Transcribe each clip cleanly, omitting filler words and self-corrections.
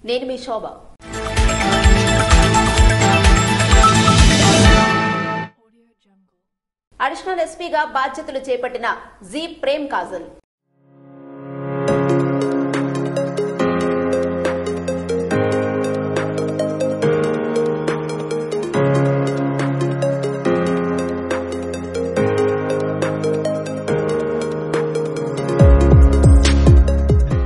నేను మీ శోభ. అడిషనల్ ఎస్పీగా బాధ్యతలు చేపట్టిన జి ప్రేమ్ కాజల్.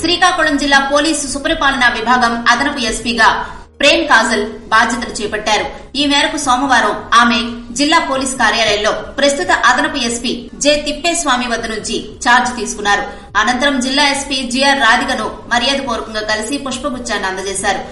శ్రీకాకుళం జిల్లా పోలీసు సుపరిపాలనా విభాగం అదనపు ఎస్పీగా ప్రేమ్ కాజల్ బాధ్యతలు చేపట్టారు. ఈ మేరకు సోమవారం ఆమె జిల్లా పోలీస్ కార్యాలయంలో ప్రస్తుత అదనపు ఎస్పీ జె తిప్పేస్వామి వద్ద నుంచి ఛార్జ్ తీసుకున్నారు. అనంతరం జిల్లా ఎస్పీ జిఆర్ రాధికను మర్యాదపూర్వకంగా కలిసి పుష్పగుచ్చాన్ని అందజేశారు.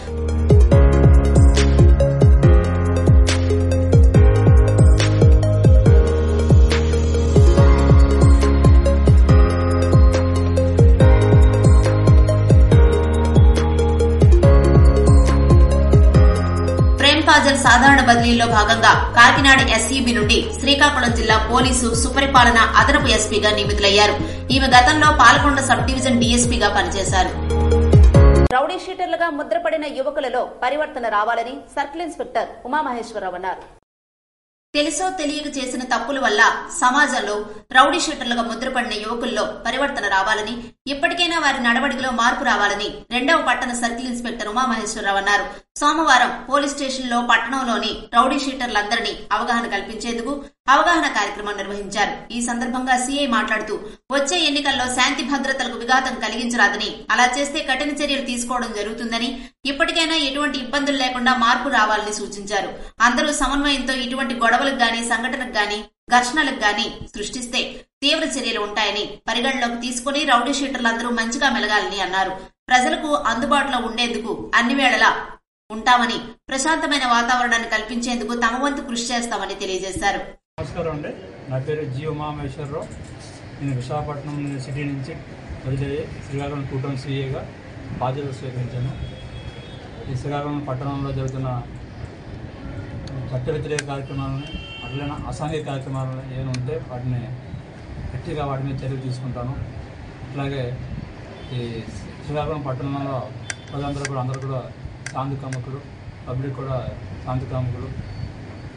కాజల్ సాధారణ బదిలీలో భాగంగా కాకినాడ ఎస్ఈబీ నుండి శ్రీకాకుళం జిల్లా పోలీసు సుపరిపాలన అదనపు ఎస్పీగా నియమితులయ్యారు. ఈమె గతంలో పాలకొండ సబ్ డివిజన్ డీఎస్పీగా పనిచేశారు. రౌడీ షీటర్లుగా ముద్రపడిన యువకులలో పరివర్తన రావాలని సర్కిల్ ఇన్స్పెక్టర్ ఉమామహేశ్వరరావు అన్నారు. తెలుసో తెలియక చేసిన తప్పుల వల్ల సమాజంలో రౌడీ షీటర్లుగా ముద్రపడిన యువకుల్లో పరివర్తన రావాలని, ఇప్పటికైనా వారి నడవడికలో మార్పు రావాలని 2వ పట్టణ సర్కిల్ ఇన్స్పెక్టర్ ఉమామహేశ్వరరావు అన్నారు. సోమవారం పోలీస్ స్టేషన్లో పట్టణంలోని రౌడీ షీటర్లందరినీ అవగాహన కల్పించేందుకు అవగాహన కార్యక్రమం నిర్వహించారు. ఈ సందర్భంగా సీఐ మాట్లాడుతూ వచ్చే ఎన్నికల్లో శాంతి భద్రతలకు విఘాతం కలిగించరాదని, అలా చేస్తే కఠిన చర్యలు తీసుకోవడం జరుగుతుందని, ఇప్పటికైనా ఎటువంటి ఇబ్బందులు లేకుండా మార్పు రావాలని సూచించారు. అందరూ సమన్వయంతో ఇటువంటి గొడవలకు గాని, సంఘటనకు గాని, ఘర్షణలకు గాని సృష్టిస్తే తీవ్ర చర్యలు ఉంటాయని పరిగణలోకి తీసుకుని రౌడీ షీటర్లందరూ మంచిగా మెలగాలని అన్నారు. ప్రజలకు అందుబాటులో ఉండేందుకు అన్ని వేళలా ఉంటామని, ప్రశాంతమైన వాతావరణాన్ని కల్పించేందుకు తమ వంతు కృషి చేస్తామని తెలియజేశారు. నమస్కారం అండి, నా పేరు జి ఉమామహేశ్వరరావు. నేను విశాఖపట్నం సిటీ నుంచి బదిలీ శ్రీకాకుళం 2 టౌన్ సిఏగా బాధ్యతలు స్వీకరించాను. ఈ శ్రీకాకుళం పట్టణంలో జరుగుతున్న చట్ట వ్యతిరేక కార్యక్రమాలను, అట్లైన అసాంఘిక కార్యక్రమాలను ఏమైనా ఉంటే వాటిని గట్టిగా వాటి మీద చర్యలు తీసుకుంటాను. అట్లాగే ఈ శ్రీకాకుళం పట్టణంలో అందరూ కూడా శాంతి కాముకులు, పబ్లిక్ కూడా శాంతి కాముకులు.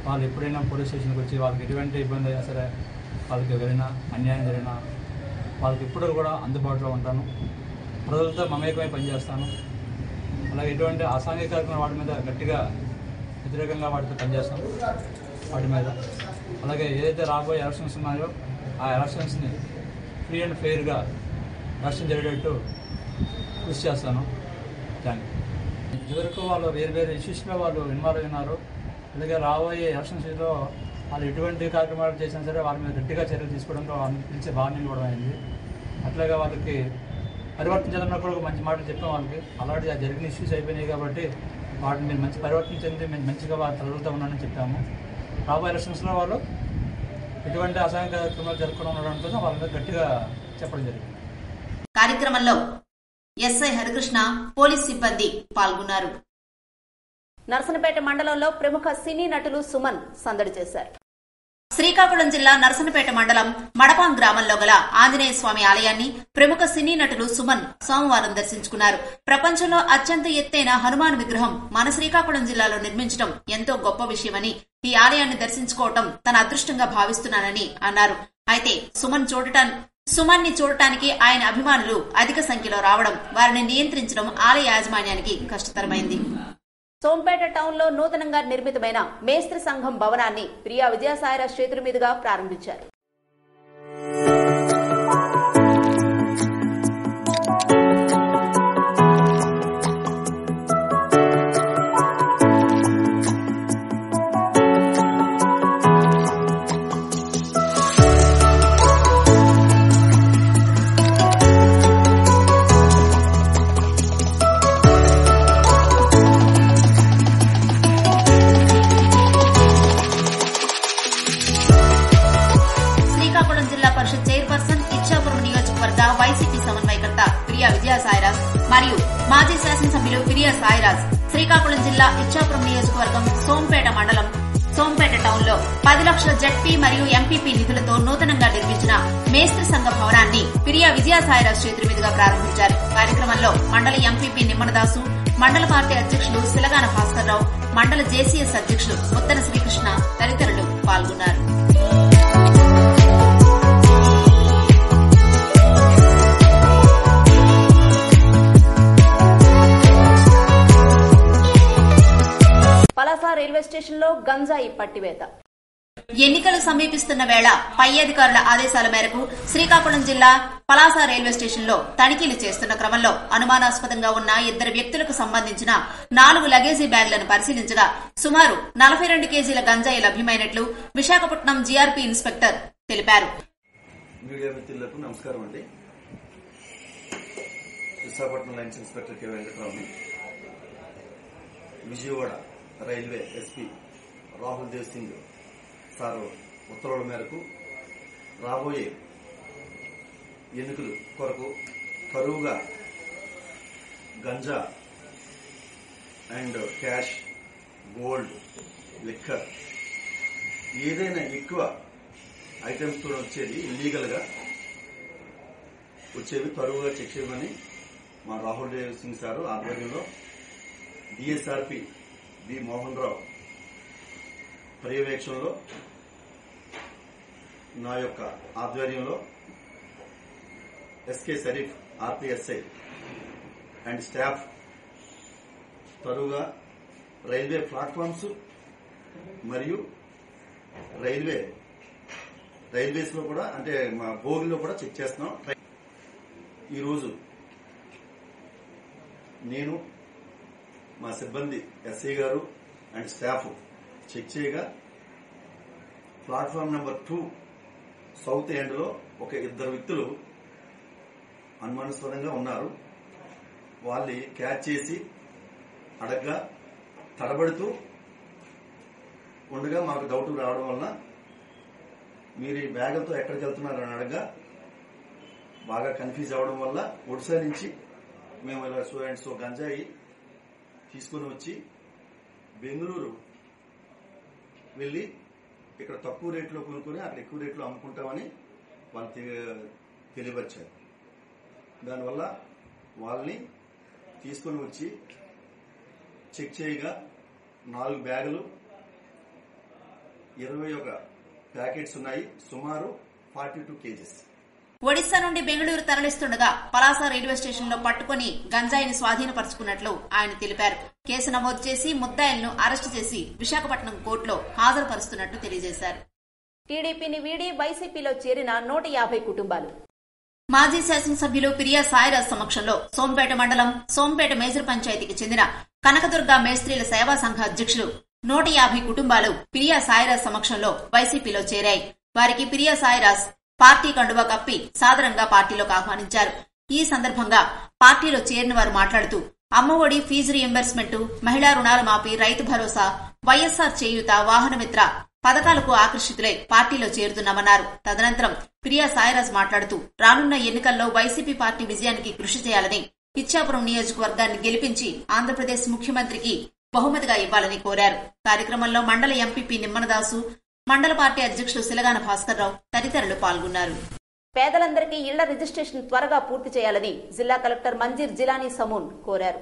వాళ్ళు ఎప్పుడైనా పోలీస్ స్టేషన్కి వచ్చి వాళ్ళకి ఎటువంటి ఇబ్బంది అయినా సరే, వాళ్ళకి ఎవరైనా అన్యాయం జరిగినా వాళ్ళకి ఎప్పుడు కూడా అందుబాటులో ఉంటాను. ప్రజలతో మమేకమై పనిచేస్తాను. అలాగే ఎటువంటి అసాంఘిక కార్యక్రమాలు వాటి మీద గట్టిగా వ్యతిరేకంగా వాటితో పనిచేస్తాను వాటి మీద. అలాగే ఏదైతే రాబోయే ఎలక్షన్స్ ఉన్నాయో ఆ ఎలక్షన్స్ని ఫ్రీ అండ్ ఫెయిర్గా ఎలక్షన్ జరిగేటట్టు కృషి చేస్తాను. Thank you. ఇదివరకు వాళ్ళు వేరు ఇష్యూస్లో వాళ్ళు ఇన్వాల్వ్ అయినారు. అలాగే రాబోయే ఎలక్షన్స్లో వాళ్ళు ఎటువంటి కార్యక్రమాలు చేసినా సరే వాళ్ళ మీద గట్టిగా చర్యలు తీసుకోవడంతో పిలిచే వార్నింగ్ ఇవ్వడం అయింది. అట్లాగే వాళ్ళకి పరివర్తన చెందినప్పుడు ఒక మంచి మాటలు చెప్పాం వాళ్ళకి. అలాంటి జరిగిన ఇష్యూస్ అయిపోయినాయి కాబట్టి వాటిని మీరు మంచి పరివర్తన చెంది మేము మంచిగా వాళ్ళ తలతో ఉన్నానని చెప్పాము. రాబోయే ఎలక్షన్స్లో వాళ్ళు ఎటువంటి అసాంఘిక కార్యక్రమాలు జరగకుండా ఉండడంతో వాళ్ళ మీద గట్టిగా చెప్పడం జరిగింది. కార్యక్రమంలో ఎస్ఐ హరికృష్ణ, పోలీస్ సిబ్బంది పాల్గొన్నారు. నర్సనపేట మండలంలో ప్రముఖ సినీ నటులు సుమన్ సందడి చేశారు. శ్రీకాకుళం జిల్లా నర్సనపేట మండలం మడపాం గ్రామంలో గల ఆంజనేయ స్వామి ఆలయాన్ని ప్రముఖ సినీ నటులు సుమన్ సోమవారం దర్శించుకున్నారు. ప్రపంచంలో అత్యంత ఎత్తైన హనుమాన్ విగ్రహం మన శ్రీకాకుళం జిల్లాలో నిర్మించడం ఎంతో గొప్ప విషయమని, ఈ ఆలయాన్ని దర్శించుకోవటం తన అదృష్టంగా భావిస్తున్నానని అన్నారు. అయితే సుమన్ ని చూడటానికి ఆయన అభిమానులు అధిక సంఖ్యలో రావడం, వారిని నియంత్రించడం ఆలయ యాజమాన్యానికి కష్టతరమైంది. సోంపేట టౌన్ లో నూతనంగా నిర్మితమైన మేస్త్రి సంఘం భవనాన్ని ప్రియా విజయసాయిరాజ్ చేతుల మీదుగా ప్రారంభించారు. విజయసాయిరాజ్ మరియు మాజీ శాసనసభ్యులు పిరియా సాయిరాజ్ శ్రీకాకుళం జిల్లా ఇచ్చాపురం నియోజకవర్గం సోంపేట మండలం సోంపేట టౌన్ లో 10 లక్షల జడ్పీ మరియు ఎంపీపీ నిధులతో నూతనంగా నిర్మించిన మేస్త్రి సంఘ భవనాన్ని పిరియా విజయసాయిరాజ్ చేతుల మీదుగా ప్రారంభించారు. కార్యక్రమంలో మండలి ఎంపీపీ నిమ్మనదాసు, మండల పార్టీ అధ్యక్షులు సిలగాన భాస్కర్రావు, మండల జేసీఎస్ అధ్యక్షులు ముత్తన శ్రీకృష్ణ తదితరులు పాల్గొన్నారు. పలాస రైల్వే స్టేషన్లో గంజాయి పట్టివేత. ఎన్నికలు సమీపిస్తున్న వేళ పై అధికారుల ఆదేశాల మేరకు శ్రీకాకుళం జిల్లా పలాస రైల్వే స్టేషన్లో తనిఖీలు చేస్తున్న క్రమంలో అనుమానాస్పదంగా ఉన్న 2 వ్యక్తులకు సంబంధించిన 4 లగేజీ బ్యాగులను పరిశీలించగా సుమారు 42 కేజీల గంజాయి లభ్యమైనట్లు విశాఖపట్నం జీఆర్పీ ఇన్స్పెక్టర్ తెలిపారు. మీడియా మిత్రులకు నమస్కారం అండి. Visakhapatnam lines inspector K Venkatarao, Vijayawada railway SP Rahul Dev Singh sir ఉత్తర్వుల మేరకు రాబోయే ఎన్నికల కొరకు కరువుగా ganja and cash, gold, liquor ఏదైనా ఎక్కువ ఐటమ్స్ కూడా వచ్చేది ఇల్లీగల్ గా వచ్చేవి కరువుగా చెక్ చేయమని మా రాహుల్ దేవ్ సింగ్ సార్ ఆధ్వర్యంలో డిఎస్ఆర్పి వి మోహన్ రావు పర్యవేక్షణలో నా యొక్క ఆధ్వర్యంలో SK Sharif RPSI and staff తరువుగా రైల్వే ప్లాట్ఫామ్స్ మరియు రైల్వేస్ లో కూడా అంటే మా బోగిలో కూడా చెక్ చేస్తున్నాం. ఈరోజు నేను మా సిబ్బంది ఎస్ఐ గారు అండ్ స్టాఫ్ చెక్ చేయగా ప్లాట్ఫామ్ నెంబర్ 2 సౌత్ ఎండ్ లో ఒక 2 వ్యక్తులు అనుమానాస్పదంగా ఉన్నారు. వాళ్ళని క్యాచ్ చేసి అడగ్గా తడబడుతూ ఉండగా మాకు డౌట్ రావడం వలన మీరు ఈ బ్యాగులతో ఎక్కడికి వెళ్తున్నారని అడగ్గా బాగా కన్ఫ్యూజ్ అవడం వల్ల ఒడిశా నుంచి మేము ఇలా సో అండ్ సో గంజాయి తీసుకుని వచ్చి బెంగళూరు వెళ్లి ఇక్కడ తక్కువ రేట్లో కొనుక్కొని అక్కడ ఎక్కువ రేట్లో అమ్ముకుంటామని వాళ్ళు తెలియవచ్చారు. దానివల్ల వాళ్ళని తీసుకుని వచ్చి చెక్ చేయగా 4 బ్యాగులు 21 ప్యాకెట్స్ ఉన్నాయి. సుమారు 42 కేజీస్. ఒడిశా నుండి బెంగళూరు తరలిస్తుండగా పలాస రైల్వే స్టేషన్లో పట్టుకుని గంజాయిని స్వాధీనపరుచుకున్నట్లు ఆయన తెలిపారు. కేసు నమోదు చేసి ముద్దాయిలను అరెస్టు చేసి విశాఖపట్నం కోర్టులో హాజరుపరుస్తున్నట్లు తెలియజేశారు. టీడీపీని వీడి వైసీపీలో చేరిన 150 కుటుంబాలు. మాజీ శాసనసభ్యులు పిరియా సాయిరాజ్ సమక్షంలో సోంపేట మండలం సోంపేట మేజర్ పంచాయతీకి చెందిన కనకదుర్గ మేస్త్రీల సేవా సంఘ అధ్యక్షులు 150 కుటుంబాలు పిరియా సాయిరాజ్ సమక్షంలో వైసీపీలో చేరాయి. వారికి పిరియా సాయిరాజ్ పార్టీ కండువా కప్పి సాదరంగా పార్టీలోకి ఆహ్వానించారు. ఈ సందర్భంగా పార్టీలో చేరిన వారు మాట్లాడుతూ అమ్మఒడి ఫీజు రీయింబర్స్మెంట్, మహిళా రుణాల మాఫీ, రైతు భరోసా, వైఎస్సార్ చేయూత, వాహనమిత్ర పథకాలకు ఆకర్షితులై పార్టీలో చేరుతున్నామన్నారు. తదనంతరం ప్రియా సాయిరాజ్ మాట్లాడుతూ రానున్న ఎన్నికల్లో వైసీపీ పార్టీ విజయానికి కృషి చేయాలని, ఇచ్చాపురం నియోజకవర్గాన్ని గెలిపించి ఆంధ్రప్రదేశ్ ముఖ్యమంత్రికి బహుమతిగా ఇవ్వాలని కోరారు. కార్యక్రమంలో మండల ఎంపీపీ నిమ్మనదాసు, మండల పార్టీ అధ్యక్షులు సిలగాన భాస్కర్రావు తదితరులు పాల్గొన్నారు. పేదలందరికీ ఇళ్ల రిజిస్ట్రేషన్ త్వరగా పూర్తి చేయాలని జిల్లా కలెక్టర్ మంజీర్ జిలానీ సమూన్ కోరారు.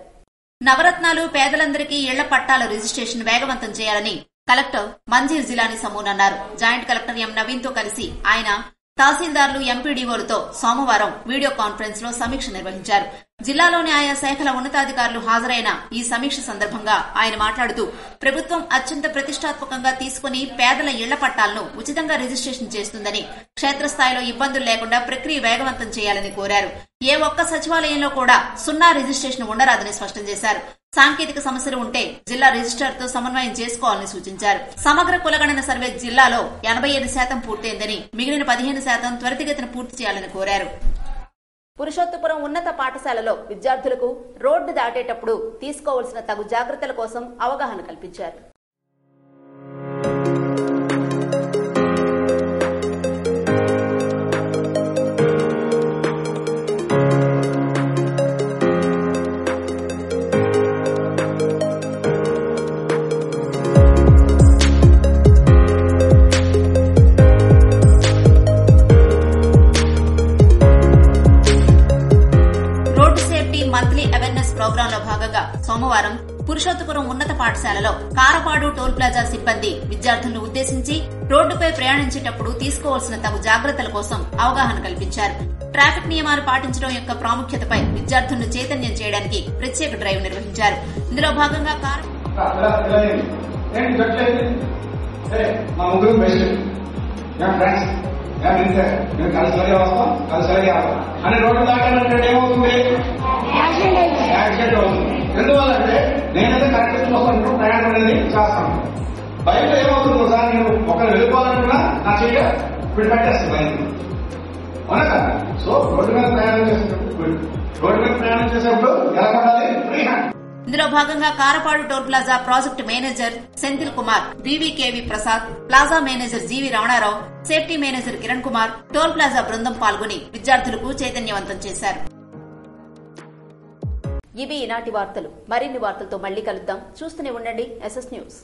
నవరత్నాలు పేదలందరికీ ఇళ్ల పట్టాల రిజిస్ట్రేషన్ వేగవంతం చేయాలని కలెక్టర్ మంజీర్ జిలానీ సమూన్ అన్నారు. జాయింట్ కలెక్టర్ ఎం నవీన్ తో కలిసి ఆయన తహసీల్దార్లు, ఎంపీడీఓలతో సోమవారం వీడియో కాన్ఫరెన్స్ లో సమీక్ష నిర్వహించారు. జిల్లాలోని ఆయా శాఖల ఉన్నతాధికారులు హాజరైన ఈ సమీక్ష సందర్భంగా ఆయన మాట్లాడుతూ ప్రభుత్వం అత్యంత ప్రతిష్టాత్మకంగా తీసుకుని పేదల ఇళ్ల పట్టాలను ఉచితంగా రిజిస్ట్రేషన్ చేస్తుందని, క్షేత్రస్థాయిలో ఇబ్బందులు లేకుండా ప్రక్రియ వేగవంతం చేయాలని కోరారు. ఏ ఒక్క సచివాలయంలో కూడా 0 రిజిస్ట్రేషన్ ఉండరాదని స్పష్టం చేశారు. సాంకేతిక సమస్యలు ఉంటే జిల్లా రిజిస్ట్రార్ తో సమన్వయం చేసుకోవాలని సూచించారు. సమగ్ర కులగణన సర్వే జిల్లాలో 85% పూర్తయిందని, మిగిలిన 15% త్వరితగతిన పూర్తి చేయాలని కోరారు. పురుషోత్తపురం ఉన్నత పాఠశాలలో విద్యార్థులకు రోడ్డు దాటేటప్పుడు తీసుకోవాల్సిన తగు జాగ్రత్తల కోసం అవగాహన కల్పించారు. పురుషోత్తపురం ఉన్నత పాఠశాలలో కారపాడు టోల్ ప్లాజా సిబ్బంది విద్యార్థులను ఉద్దేశించి రోడ్డుపై ప్రయాణించేటప్పుడు తీసుకోవాల్సిన తగు జాగ్రత్తల కోసం అవగాహన కల్పించారు. ట్రాఫిక్ నియమాలు పాటించడం యొక్క ప్రాముఖ్యతపై విద్యార్థులను చైతన్యం చేయడానికి ప్రత్యేక డ్రైవ్ నిర్వహించారు. ఇందులో భాగంగా రోడ్డు దాటాలంటే ఏమవుతుంది? యాక్సిడెంట్ అవుతుంది. ఎందువల్లంటే నేనైతే కరెక్ట్ చూస్తాను, ప్రయాణం అనేది చేస్తాను. బయట ఏమవుతుంది సార్, నేను ఒకరు వెళ్ళిపోవాలనుకున్నా నా చెయ్య ఇప్పుడు పెట్టేస్తుంది బయట. అవునా కదా? సో రోడ్డు మీద ప్రయాణం చేసేప్పుడు ఎలా పడాలి? Free hand. ఇందులో భాగంగా Karapadu toll plaza project manager Senthil Kumar, VVKV Prasad, plaza manager GV Ramanarao, safety manager Kiran Kumar, toll plaza బృందం పాల్గొని విద్యార్థులకు చైతన్యవంతం చేశారు. ఇవి ఈనాటి వార్తలు. మరిన్ని వార్తలతో మళ్లీ కలుద్దాం. చూస్తూనే ఉండండి SS న్యూస్.